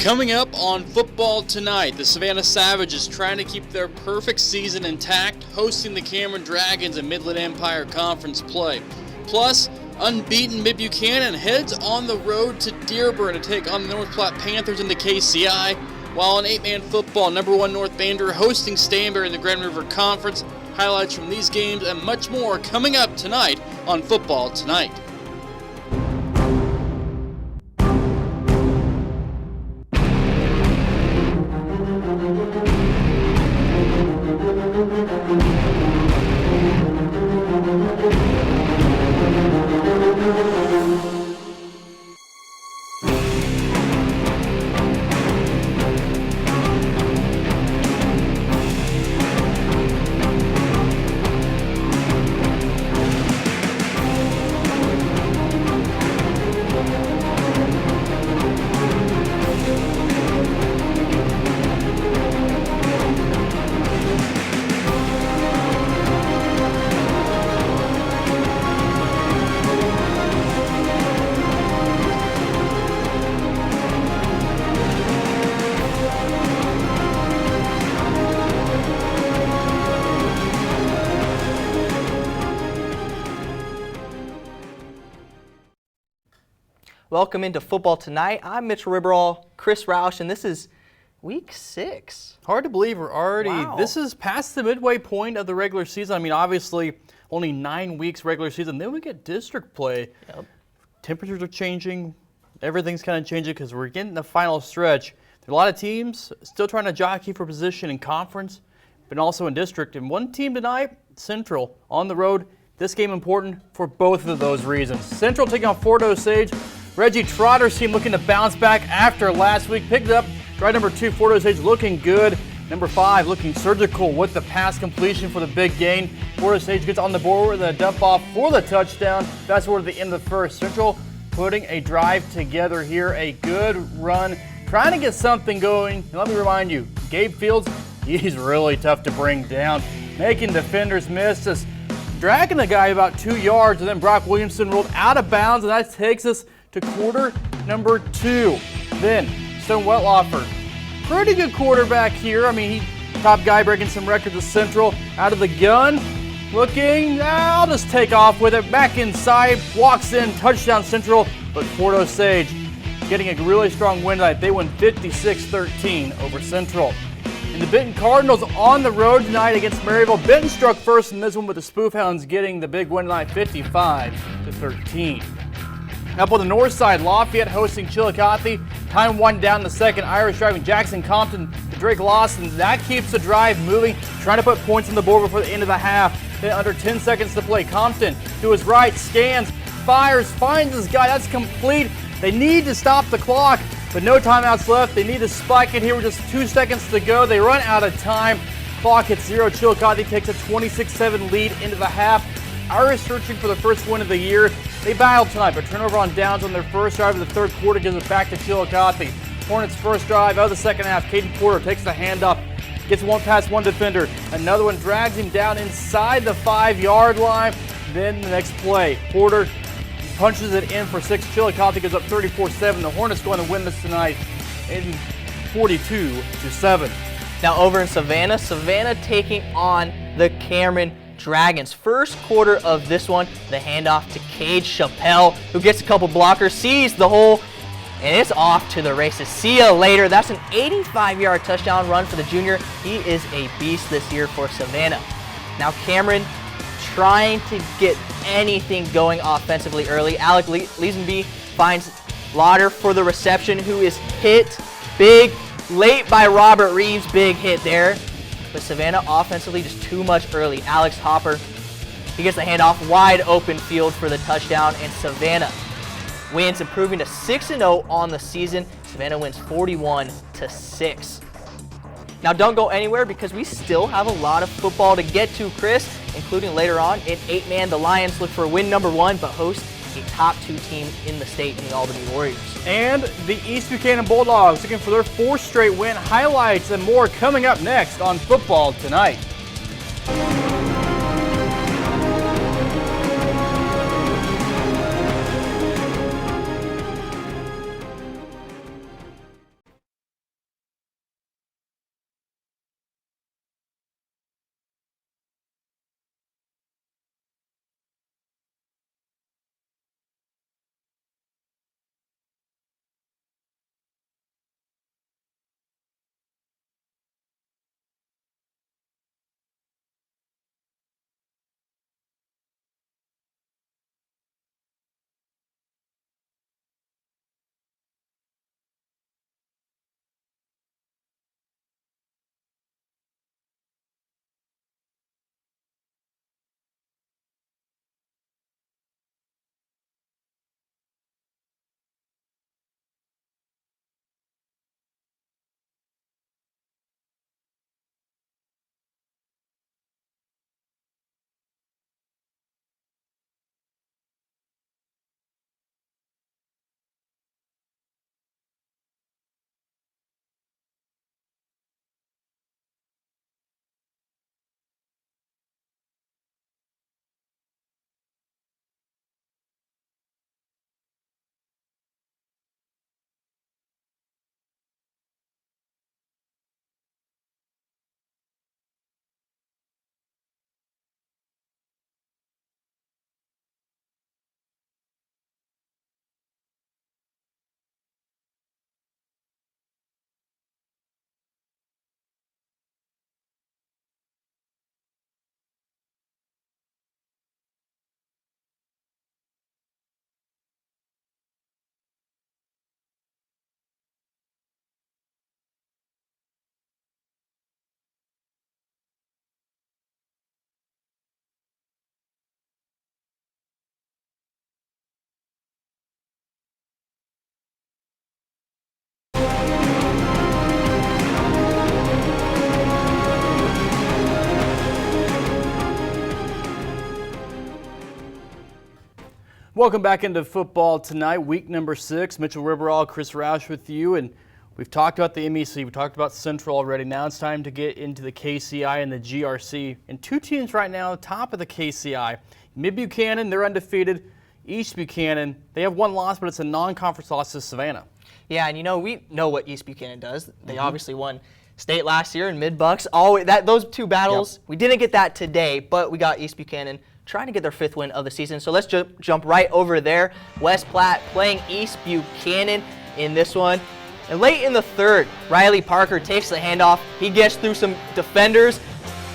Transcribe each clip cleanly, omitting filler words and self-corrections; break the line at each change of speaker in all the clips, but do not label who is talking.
Coming up on Football Tonight, the Savannah Savages trying to keep their perfect season intact, hosting the Cameron Dragons in Midland Empire Conference play. Plus, unbeaten Mid-Buchanan heads on the road to Dearborn to take on the North Platte Panthers in the KCI, while in 8-man football, number 1 North Bander hosting Stanberry in the Grand River Conference. Highlights from these games and much more coming up tonight on Football Tonight.
Welcome into Football Tonight. I'm Mitchell Ribberall, Chris Roush, and this is Week 6.
Hard to believe we're already, This is past the midway point of the regular season. I mean, obviously, only 9 weeks regular season. Then we get district play.
Yep.
Temperatures are changing. Everything's kind of changing because we're getting the final stretch. There are a lot of teams still trying to jockey for position in conference, but also in district. And one team tonight, Central, on the road. This game important for both of those reasons. Central taking on Fort Osage. Reggie Trotter's team looking to bounce back after last week. Picked up drive number 2, Fort Osage looking good. Number 5 looking surgical with the pass completion for the big gain. Fort Osage gets on the board with a dump off for the touchdown. That's toward the end of the first. Central putting a drive together here. A good run. Trying to get something going. And let me remind you, Gabe Fields, he's really tough to bring down. Making defenders miss. Just dragging the guy about 2 yards. And then Brock Williamson rolled out of bounds. And that takes us to quarter number 2. Then Stone Wetlaufer, pretty good quarterback here. I mean, he top guy breaking some records at Central. Out of the gun, looking, I'll just take off with it. Back inside, walks in, touchdown Central. But Fort Osage getting a really strong win tonight. They win 56-13 over Central. And the Benton Cardinals on the road tonight against Maryville. Benton struck first in this one with the Spoof Hounds getting the big win tonight, 55-13. Up on the north side, Lafayette hosting Chillicothe. Time 1 down in the second. Irish driving Jackson Compton to Drake Lawson. That keeps the drive moving, trying to put points on the board before the end of the half. Then under 10 seconds to play. Compton to his right, scans, fires, finds his guy. That's complete. They need to stop the clock, but no timeouts left. They need to spike it here with just 2 seconds to go. They run out of time. Clock hits 0. Chillicothe takes a 26-7 lead into the half. Irish searching for the first win of the year. They battled tonight, but turnover on downs on their first drive of the third quarter gives it back to Chillicothe. Hornets' first drive of the second half. Caden Porter takes the handoff, gets one past one defender. Another one drags him down inside the 5-yard line. Then the next play, Porter punches it in for 6. Chillicothe goes up 34-7. The Hornets going to win this tonight in 42-7.
Now over in Savannah, Savannah taking on the Cameron Dragons. First quarter of this one, the handoff to Cade Chappelle, who gets a couple blockers, sees the hole, and it's off to the races. See ya later. That's an 85-yard touchdown run for the junior. He is a beast this year for Savannah. Now Cameron trying to get anything going offensively early. Alec Leesenby finds Lauder for the reception, who is hit big late by Robert Reeves. Big hit there. But Savannah offensively just too much early. Alex Hopper, he gets the handoff, wide open field for the touchdown, and Savannah wins, improving to 6-0 on the season. Savannah wins 41-6. Now don't go anywhere because we still have a lot of football to get to, Chris, including later on in 8-man. The Lions look for win number 1, but host a top 2 team in the state in the Albany Warriors.
And the East Buchanan Bulldogs looking for their 4th straight win. Highlights and more coming up next on Football Tonight. Welcome back into football tonight, week number 6. Mitchell Riverall, Chris Roush with you, and we've talked about the MEC, we talked about Central already. Now it's time to get into the KCI and the GRC. And two teams right now, top of the KCI. Mid-Buchanan, they're undefeated. East Buchanan, they have one loss, but it's a non-conference loss to Savannah.
Yeah, and we know what East Buchanan does. They obviously won state last year in Mid-Bucks. Those two battles, we didn't get that today, but we got East Buchanan trying to get their 5th win of the season. So let's jump right over there. West Platte playing East Buchanan in this one. And late in the 3rd, Riley Parker takes the handoff. He gets through some defenders,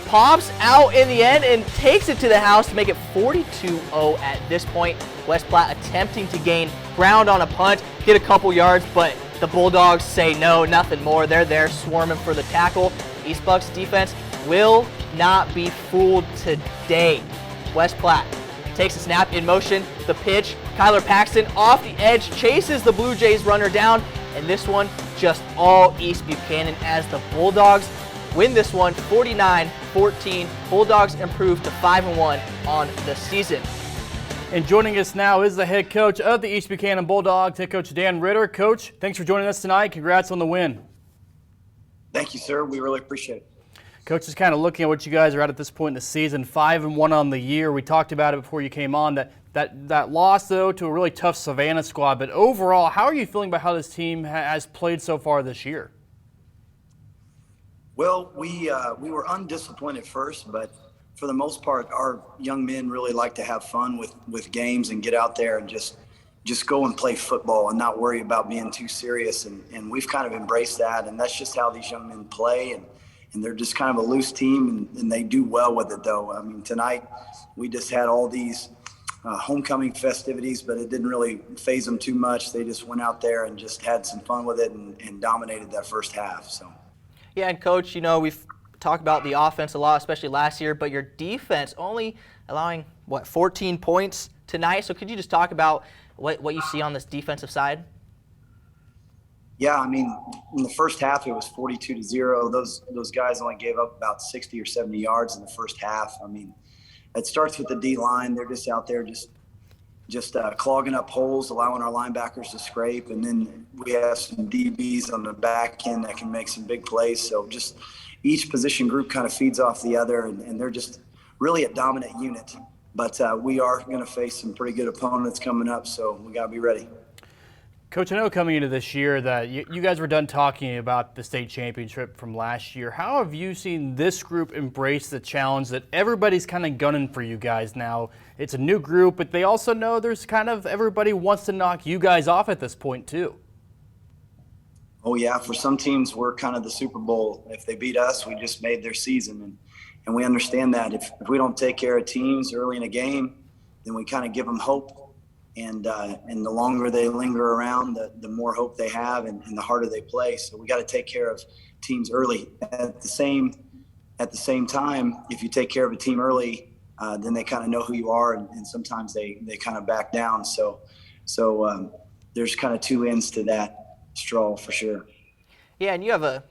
pops out in the end, and takes it to the house to make it 42-0 at this point. West Platte attempting to gain ground on a punt, get a couple yards, but the Bulldogs say no, nothing more. They're there swarming for the tackle. East Bucks defense will not be fooled today. West Platte takes a snap in motion, the pitch. Kyler Paxton off the edge, chases the Blue Jays runner down, and this one just all East Buchanan as the Bulldogs win this one 49-14. Bulldogs improve to 5-1 on the season.
And joining us now is the head coach of the East Buchanan Bulldogs, head coach Dan Ritter. Coach, thanks for joining us tonight. Congrats on the win.
Thank you, sir. We really appreciate it.
Coach, is kind of looking at what you guys are at this point in the season, 5-1 on the year. We talked about it before you came on, that loss, though, to a really tough Savannah squad. But overall, how are you feeling about how this team has played so far this year?
Well, we were undisciplined at first, but for the most part, our young men really like to have fun with games and get out there and just go and play football and not worry about being too serious. And we've kind of embraced that, and that's just how these young men play. And they're just kind of a loose team, and they do well with it, though. I mean, tonight we just had all these homecoming festivities, but it didn't really faze them too much. They just went out there and just had some fun with it and dominated that first half. So.
Yeah, and Coach, we've talked about the offense a lot, especially last year, but your defense only allowing, 14 points tonight. So could you just talk about what you see on this defensive side?
Yeah, I mean, in the first half, it was 42-0. Those guys only gave up about 60 or 70 yards in the first half. I mean, it starts with the D-line. They're just out there just clogging up holes, allowing our linebackers to scrape. And then we have some DBs on the back end that can make some big plays. So just each position group kind of feeds off the other, and they're just really a dominant unit. But we are going to face some pretty good opponents coming up, so we got to be ready.
Coach, I know coming into this year that you guys were done talking about the state championship from last year. How have you seen this group embrace the challenge that everybody's kind of gunning for you guys now? It's a new group, but they also know there's kind of everybody wants to knock you guys off at this point too.
Oh, yeah. For some teams, we're kind of the Super Bowl. If they beat us, we just made their season. And we understand that if we don't take care of teams early in a game, then we kind of give them hope. And the longer they linger around, the more hope they have and the harder they play. So we got to take care of teams early. At the same time, if you take care of a team early, then they kind of know who you are, and sometimes they kind of back down. So there's kind of two ends to that straw for sure.
Yeah, and you have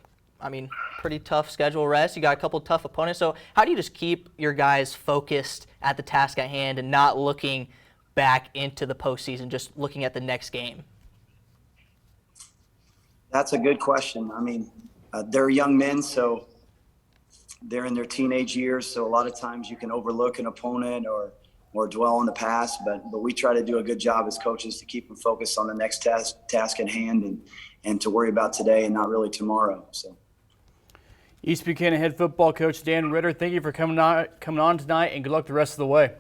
pretty tough schedule rest. You got a couple tough opponents. So how do you just keep your guys focused at the task at hand and not looking back into the postseason, just looking at the next game?
That's a good question. I mean, they're young men, so they're in their teenage years. So a lot of times you can overlook an opponent or dwell on the past, but we try to do a good job as coaches to keep them focused on the next task at hand and to worry about today and not really tomorrow. So.
East Buchanan head football coach Dan Ritter, thank you for coming on tonight, and good luck the rest of the way.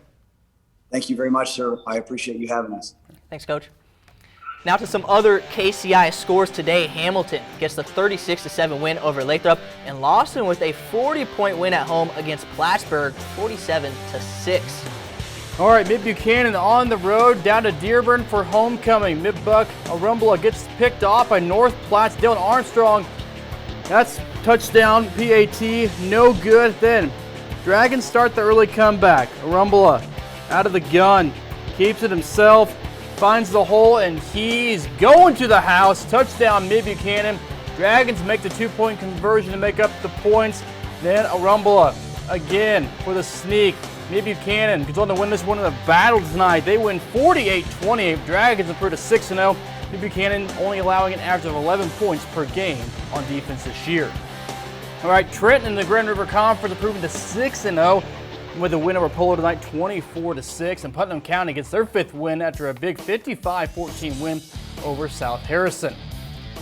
Thank you very much, sir. I appreciate you having us.
Thanks, Coach. Now to some other KCI scores today. Hamilton gets the 36-7 win over Lathrop, and Lawson with a 40-point win at home against Plattsburgh, 47-6.
All right, Mid-Buchanan on the road down to Dearborn for homecoming. Mid-Buck Arumbla gets picked off by North Platte's Dylan Armstrong. That's touchdown, PAT, no good. Then Dragons start the early comeback. Arumbla out of the gun, keeps it himself, finds the hole, and he's going to the house. Touchdown, Mid-Buchanan. Dragons make the 2-point conversion to make up the points. Then Arumbla again for the sneak. Mid Buchanan goes on to win this one in the battle tonight. They win 48-28. Dragons improve to 6-0. Mid Buchanan only allowing an average of 11 points per game on defense this year. All right, Trenton in the Grand River Conference improving to 6-0 with a win over Polo tonight, 24-6. And Putnam County gets their 5th win after a big 55-14 win over South Harrison.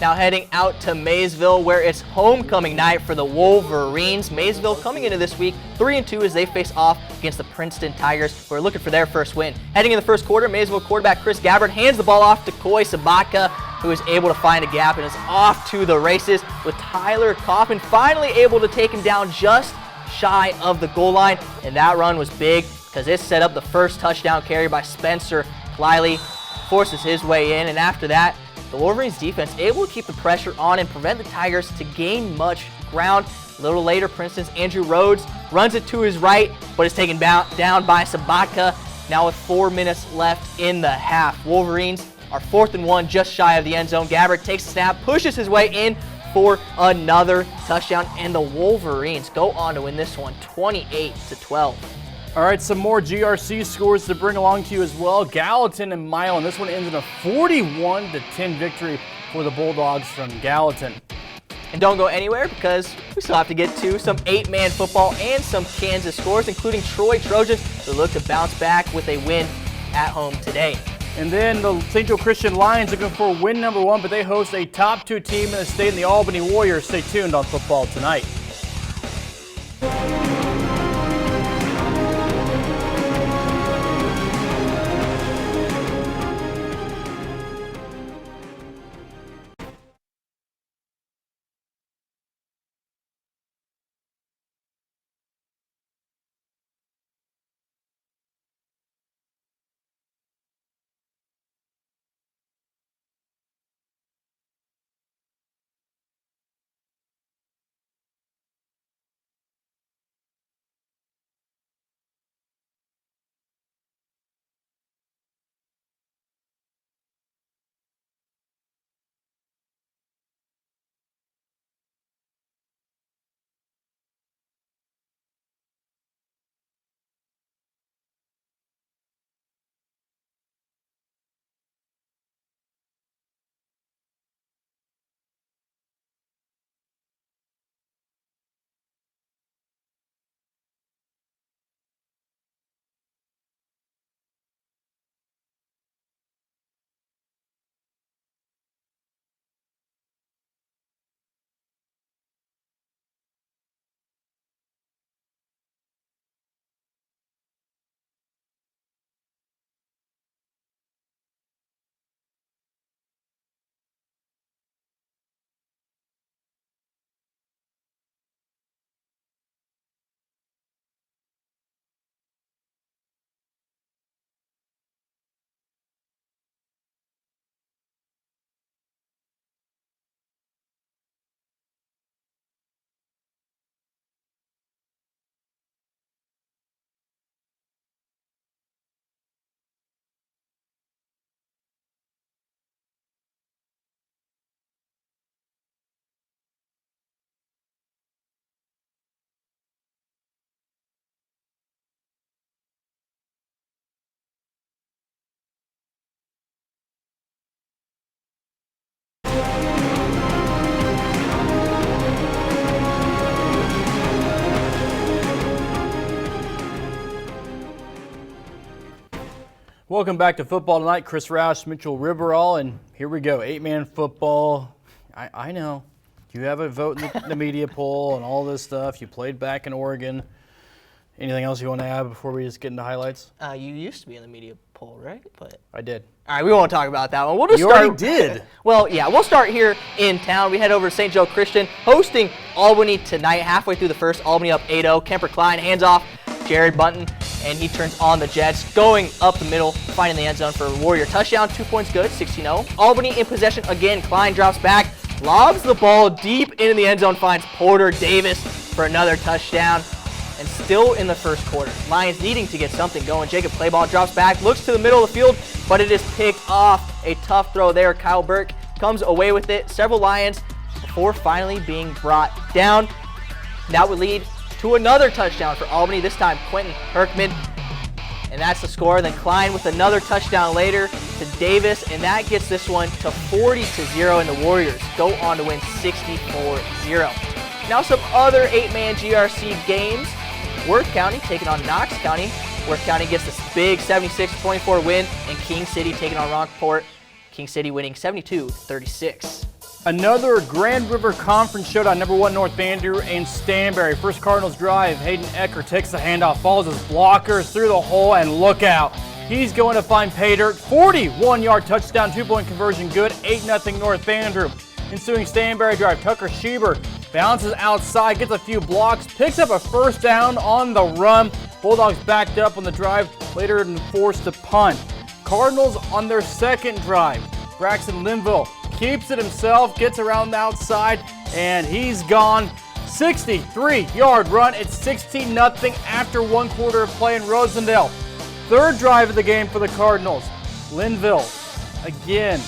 Now heading out to Maysville, where it's homecoming night for the Wolverines. Maysville coming into this week 3-2 as they face off against the Princeton Tigers, who are looking for their first win. Heading in the first quarter, Maysville quarterback Chris Gabbard hands the ball off to Coy Sabaka, who is able to find a gap and is off to the races, with Tyler Coffin finally able to take him down just shy of the goal line. And that run was big because it set up the first touchdown carry by Spencer Pliley, forces his way in, and after that, the Wolverines defense able to keep the pressure on and prevent the Tigers to gain much ground. A little later, Princeton's Andrew Rhodes runs it to his right, but is taken down by Sabaka. Now with 4 minutes left in the half. Wolverines are 4th and 1, just shy of the end zone. Gabbard takes a snap, pushes his way in for another touchdown, and the Wolverines go on to win this one 28-12.
All right, some more GRC scores to bring along to you as well. Gallatin and Milan. This one ends in a 41-10 victory for the Bulldogs from Gallatin.
And don't go anywhere because we still have to get to some 8-man football and some Kansas scores, including Troy Trojans, who look to bounce back with a win at home today.
And then the St. Joe Christian Lions looking for win number 1, but they host a top 2 team in the state in the Albany Warriors. Stay tuned on Football Tonight. Welcome back to Football Tonight. Chris Roush, Mitchell Riverall, and here we go. 8-man football. I know. You have a vote in the media poll and all this stuff. You played back in Oregon. Anything else you want to add before we just get into highlights?
You used to be in the media poll, right? But
I did.
all right, we won't talk about that one. We'll just
You
start.
already did.
Well, yeah, we'll start here in town. We head over to St. Joe Christian, hosting Albany tonight. Halfway through the first, Albany up 8-0. Kemper Klein hands off Jared Bunton, and he turns on the Jets, going up the middle, finding the end zone for a Warrior touchdown. 2 points good, 16-0. Albany in possession again. Klein drops back, lobs the ball deep into the end zone, finds Porter Davis for another touchdown. And still in the first quarter, Lions needing to get something going. Jacob Clayball drops back, looks to the middle of the field, but it is picked off. A tough throw there. Kyle Burke comes away with it. Several Lions before finally being brought down. That would lead to another touchdown for Albany, this time Quentin Herkman. And that's the score. Then Klein with another touchdown later to Davis, and that gets this one to 40-0, and the Warriors go on to win 64-0. Now some other 8-man GRC games. Worth County taking on Knox County. Worth County gets this big 76-24 win, and King City taking on Rockport. King City winning 72-36.
Another Grand River Conference showdown, number 1 North Andrew and Stanberry. First Cardinals drive, Hayden Ecker takes the handoff, follows his blockers through the hole, and look out. He's going to find pay dirt. 41-yard touchdown, 2-point conversion good, 8-0 North Andrew. Ensuing Stanberry drive, Tucker Schieber bounces outside, gets a few blocks, picks up a first down on the run. Bulldogs backed up on the drive, later and forced to punt. Cardinals on their second drive. Braxton Linville keeps it himself, gets around the outside, and he's gone. 63-yard run. It's 16-0 after 1 quarter of play in Rosendale. Third drive of the game for the Cardinals. Linville again,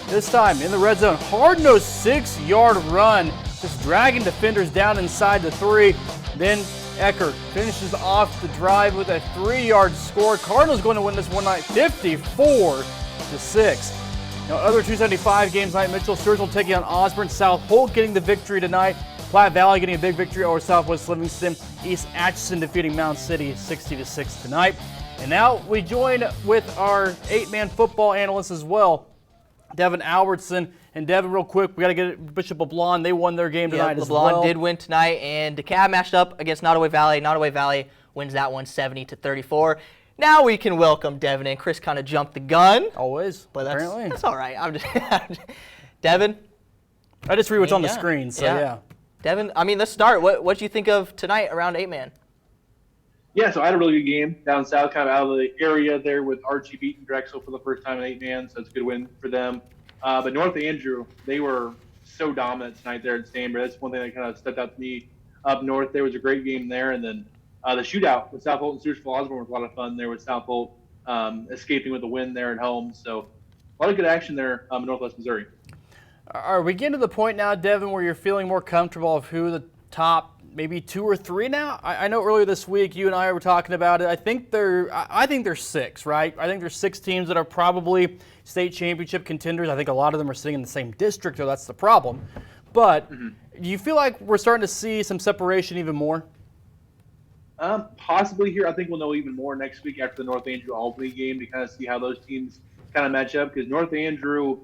this time in the red zone. Hard-nosed 6-yard run, just dragging defenders down inside the 3. Then Ecker finishes off the drive with a 3-yard score. Cardinals going to win this one night 54-6. Now, other 275 games tonight, Mitchell Sturgill taking on Osborne. South Holt getting the victory tonight. Platte Valley getting a big victory over Southwest Livingston. East Atchison defeating Mound City 60-6 tonight. And now we join with our 8-man football analyst as well, Devin Albertson. And Devin, real quick, we got to get Bishop LeBlanc. They won their game tonight as well.
LeBlanc did win tonight, and DeKalb matched up against Nottoway Valley. Nottoway Valley wins that one 70-34. Now we can welcome Devin in. Chris kind of jumped the gun.
Always,
but
apparently.
That's all right. I'm just Devin?
I just read what's on the screen, so yeah.
Devin, I mean, let's start. What do you think of tonight around 8-man?
Yeah, so I had a really good game down south, kind of out of the area there with Archie beating Drexel for the first time in 8-man, so it's a good win for them. But North Andrew, they were so dominant tonight there at Stanberry. That's one thing that kind of stepped out to me up north. There was a great game there, and then the shootout with South Holt and Stewersville Osborne was a lot of fun there with South Holt escaping with a win there at home. So a lot of good action there in Northwest Missouri.
Are we getting to the point now, Devin, where you're feeling more comfortable of who the top maybe 2 or 3 now? I know earlier this week you and I were talking about it. I think there's 6, right? I think there's 6 teams that are probably state championship contenders. I think a lot of them are sitting in the same district, so that's the problem. But do you feel like we're starting to see some separation even more?
Possibly here. I think we'll know even more next week after the North Andrew Albany game to kind of see how those teams kind of match up. Because North Andrew,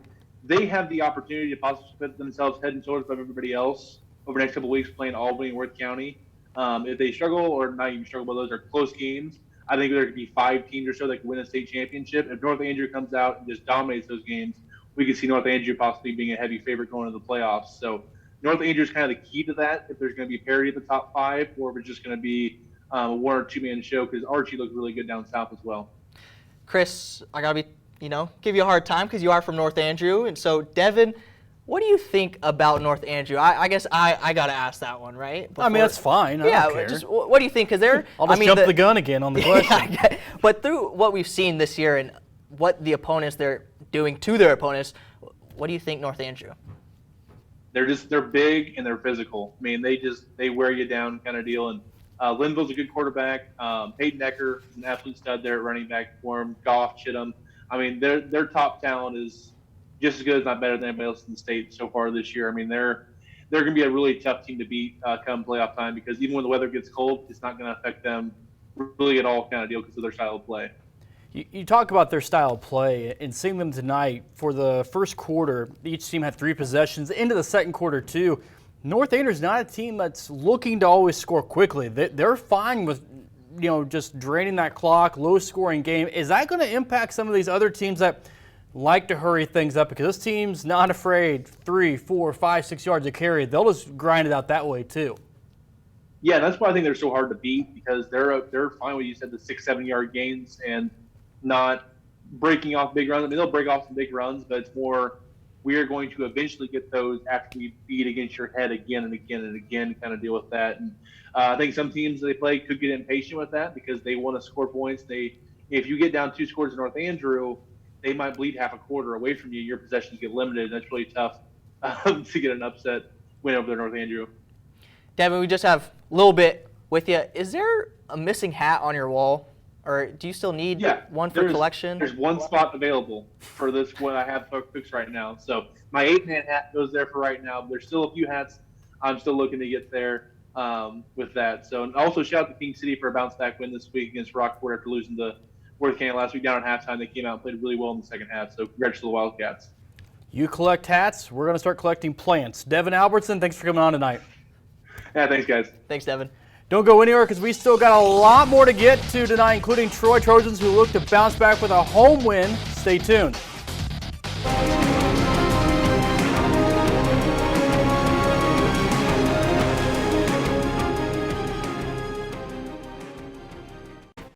they have the opportunity to possibly put themselves head and shoulders above everybody else over the next couple of weeks playing Albany and Worth County. If they struggle, or not even struggle, but those are close games, I think there could be 5 teams or so that could win a state championship. If North Andrew comes out and just dominates those games, we could see North Andrew possibly being a heavy favorite going into the playoffs. So North Andrew is kind of the key to that, if there's going to be parity at the top 5, or if it's just going to be a 1 or 2-man show, because Archie looked really good down south as well.
Chris, I got to give you a hard time because you are from North Andrew. And so, Devin, what do you think about North Andrew? I guess I got to ask that one, right?
I mean, that's fine. I don't care.
Just what do you think? Because they're
I'll just jump the gun again on the question.
Yeah, but through what we've seen this year and what the opponents they're doing to their opponents, what do you think North Andrew?
They're big and they're physical. I mean, they wear you down kind of deal. And Linville's a good quarterback. Peyton Ecker is an absolute stud there at running back for him. Goff, Chittum. I mean, their top talent is just as good, if not better, than anybody else in the state so far this year. I mean, they're going to be a really tough team to beat come playoff time, because even when the weather gets cold, it's not going to affect them really at all kind of deal because of their style of play.
You talk about their style of play, and seeing them tonight for the first quarter, each team had 3 possessions. Into the second quarter, too. North Andrew's not a team that's looking to always score quickly. They're fine with, just draining that clock, low-scoring game. Is that going to impact some of these other teams that like to hurry things up? Because this team's not afraid 3, 4, 5, 6 yards of carry. They'll just grind it out that way, too.
Yeah, that's why I think they're so hard to beat, because they're fine with, you said, the 6, 7-yard gains and not breaking off big runs. I mean, they'll break off some big runs, but it's more, we are going to eventually get those after we beat against your head again and again and again, kind of deal with that. And I think some teams they play could get impatient with that because they want to score points. If you get down 2 scores in North Andrew, they might bleed half a quarter away from you. Your possessions get limited. That's really tough to get an upset win over North Andrew.
Devin, we just have a little bit with you. Is there a missing hat on your wall, or do you still need one for collection?
There's one spot available for this one I have fixed right now. So my 8-man hat goes there for right now. There's still a few hats I'm still looking to get there with that. So, and also shout out to King City for a bounce back win this week against Rockport after losing to Worth County last week down at halftime. They came out and played really well in the second half. So congrats to the Wildcats.
You collect hats. We're going to start collecting plants. Devin Albertson, thanks for coming on tonight.
Yeah, thanks, guys.
Thanks, Devin.
Don't go anywhere because we still got a lot more to get to tonight, including Troy Trojans who look to bounce back with a home win. Stay tuned.